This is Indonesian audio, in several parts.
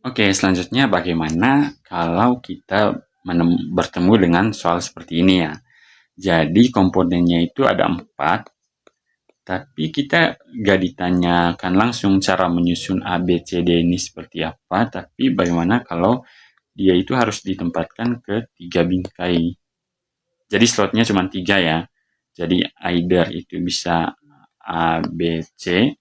Oke, selanjutnya bagaimana kalau kita bertemu dengan soal seperti ini ya. Jadi komponennya itu ada 4, tapi kita gak ditanyakan langsung cara menyusun A, B, C, D ini seperti apa, tapi bagaimana kalau dia itu harus ditempatkan ke 3 bingkai. Jadi slotnya cuma 3 ya. Jadi either itu bisa A, B, C.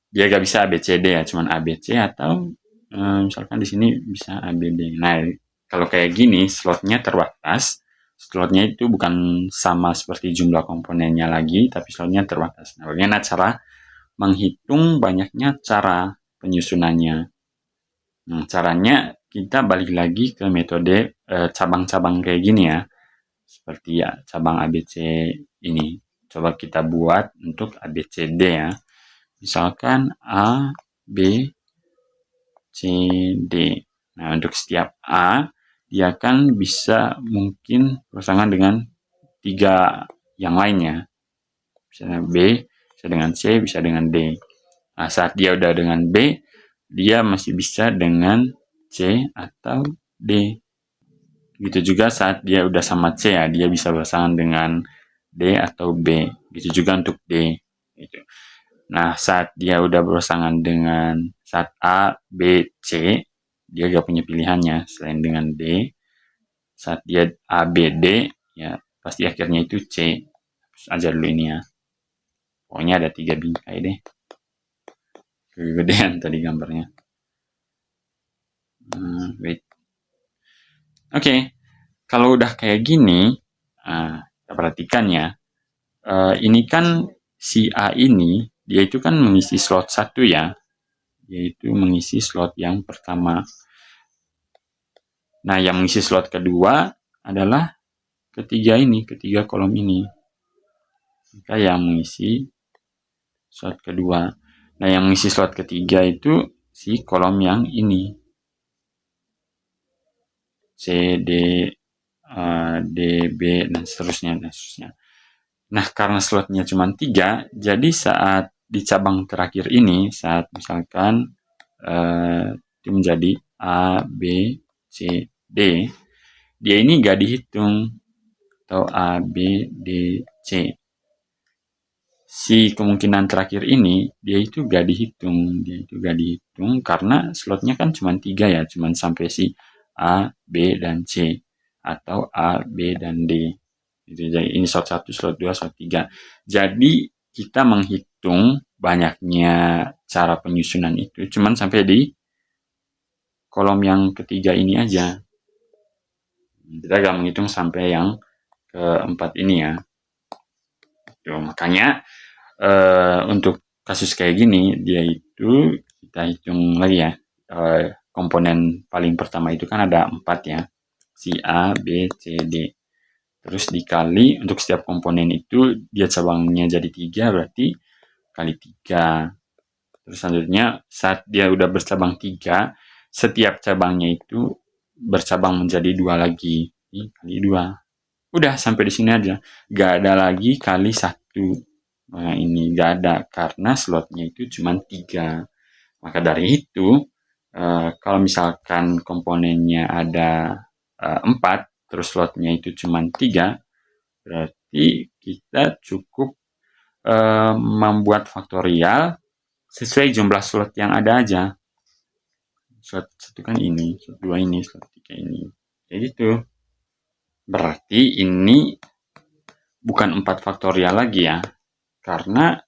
Dia gak bisa A, B, C, D ya, cuma A, B, C, atau misalkan di sini bisa A, B, D. Nah, kalau kayak gini slotnya terbatas. Slotnya itu bukan sama seperti jumlah komponennya lagi, tapi slotnya terbatas. Nah, bagaimana cara menghitung banyaknya cara penyusunannya? Nah, caranya kita balik lagi ke metode cabang-cabang kayak gini ya. Seperti ya, cabang ABC ini. Coba kita buat untuk ABCD ya. Misalkan A, B, C, D. Nah, untuk setiap A, dia kan bisa mungkin berpasangan dengan 3 yang lainnya. Bisa dengan B, bisa dengan C, bisa dengan D. Nah, saat dia udah dengan B, dia masih bisa dengan C atau D. Gitu juga saat dia udah sama C ya, dia bisa berpasangan dengan D atau B. Gitu juga untuk D. Gitu. Nah, saat dia udah berpasangan dengan saat A, B, C, dia gak punya pilihannya selain dengan D. Saat dia A, B, D, ya pasti akhirnya itu C. Terus aja dulu ini ya. Pokoknya ada 3 bingkai deh. Kegedean tadi gambarnya. Wait. Oke, kalau udah kayak gini, kita perhatikan ya. Ini kan si A ini, dia itu kan mengisi slot 1 ya. Yaitu mengisi slot yang pertama. Nah, yang mengisi slot kedua adalah ketiga kolom ini. Maka yang mengisi slot kedua. Nah, yang mengisi slot ketiga itu si kolom yang ini. C, D, D, B, dan seterusnya. Nah, karena slotnya cuma 3, jadi saat di cabang terakhir ini, saat misalkan itu menjadi A, B, C, D, dia ini gak dihitung, atau A, B, D, C. Si kemungkinan terakhir ini, dia itu gak dihitung. Dia itu gak dihitung karena slotnya kan cuma 3 ya, cuma sampai si A, B, dan C. Atau A, B, dan D. Jadi ini slot 1, slot 2, slot 3. Jadi kita menghitung banyaknya cara penyusunan itu cuman sampai di kolom yang ketiga ini aja. Kita gak menghitung sampai yang keempat ini ya. Tuh, makanya untuk kasus kayak gini, dia itu kita hitung lagi ya. Komponen paling pertama itu kan ada 4 ya. Si A, B, C, D. Terus dikali untuk setiap komponen itu dia cabangnya jadi 3, berarti kali 3. Terus selanjutnya saat dia udah bercabang 3, setiap cabangnya itu bercabang menjadi 2 lagi. Ini kali 2. Udah sampai di sini aja. Gak ada lagi kali 1. Nah, ini gak ada karena slotnya itu cuma 3. Maka dari itu, kalau misalkan komponennya ada 4, terus slotnya itu cuma 3, berarti kita cukup membuat faktorial sesuai jumlah slot yang ada aja. Slot 1 kan ini, slot 2 ini, slot 3 ini. Kayak gitu. Berarti ini bukan 4 faktorial lagi ya. Karena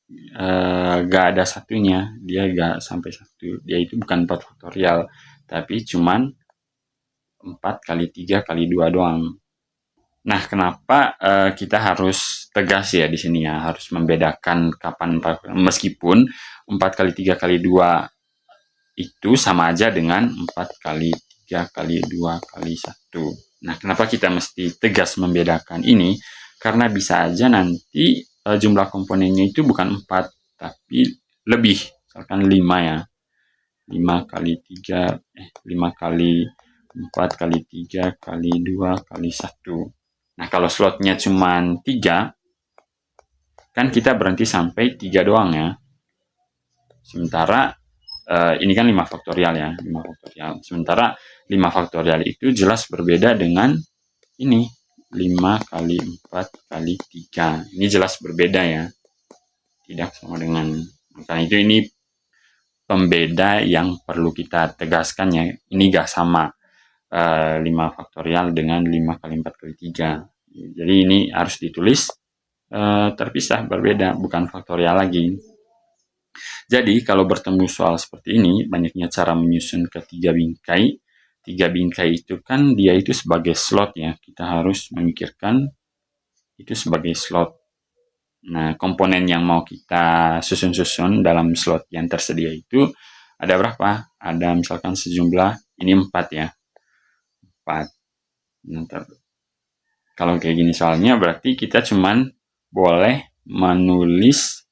gak ada satunya. Dia gak sampai 1. Dia itu bukan 4 faktorial. Tapi cuman 4 kali 3 kali 2 doang. Nah, kenapa kita harus tegas ya di sini ya, harus membedakan kapan, meskipun 4 kali 3 kali 2 itu sama aja dengan 4 kali 3 kali 2 kali 1. Nah, kenapa kita mesti tegas membedakan ini? Karena bisa aja nanti jumlah komponennya itu bukan 4, tapi lebih, misalkan 5 ya. 5 kali 3, 5 kali 4 kali 3 kali 2 kali 1. Nah, kalau slotnya cuma 3, kan kita berhenti sampai 3 doang ya. Sementara ini kan 5 faktorial ya, 5 faktorial. Sementara 5 faktorial itu jelas berbeda dengan ini 5 kali 4 kali 3. Ini jelas berbeda ya. Tidak sama dengan, makanya itu ini pembeda yang perlu kita tegaskan ya. Ini gak sama 5 faktorial dengan 5 kali 4 kali 3. Jadi ini harus ditulis terpisah, berbeda, bukan faktorial lagi. Jadi kalau bertemu soal seperti ini, banyaknya cara menyusun ke 3 bingkai. 3 bingkai itu kan dia itu sebagai slot ya. Kita harus memikirkan itu sebagai slot. Nah, komponen yang mau kita susun-susun dalam slot yang tersedia itu ada berapa? Ada misalkan sejumlah, ini 4 ya. 4. Nah, kalau kayak gini soalnya berarti kita cuman boleh menulis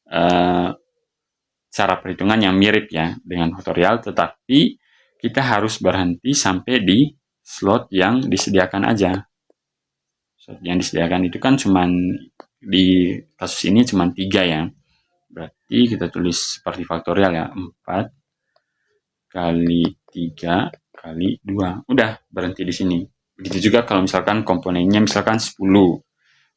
cara perhitungan yang mirip ya dengan faktorial, tetapi kita harus berhenti sampai di slot yang disediakan aja. Slot yang disediakan itu kan cuman di kasus ini cuman 3 ya. Berarti kita tulis seperti faktorial ya, 4 kali 3 kali 2. Udah, berhenti di sini. Begitu juga kalau misalkan komponennya misalkan 10.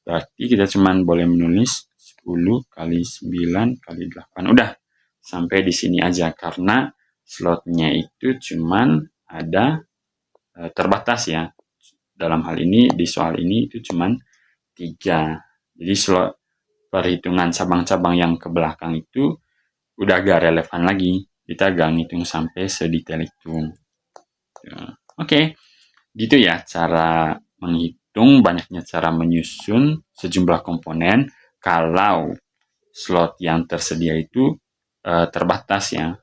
Berarti kita cuman boleh menulis 10 kali 9 kali 8. Udah, sampai di sini aja karena slotnya itu cuman ada terbatas ya. Dalam hal ini di soal ini itu cuman 3. Jadi slot perhitungan cabang-cabang yang ke belakang itu udah gak relevan lagi. Kita gak ngitung sampai sedetail itu. Oke, gitu ya cara menghitung, banyaknya cara menyusun sejumlah komponen kalau slot yang tersedia itu terbatas ya.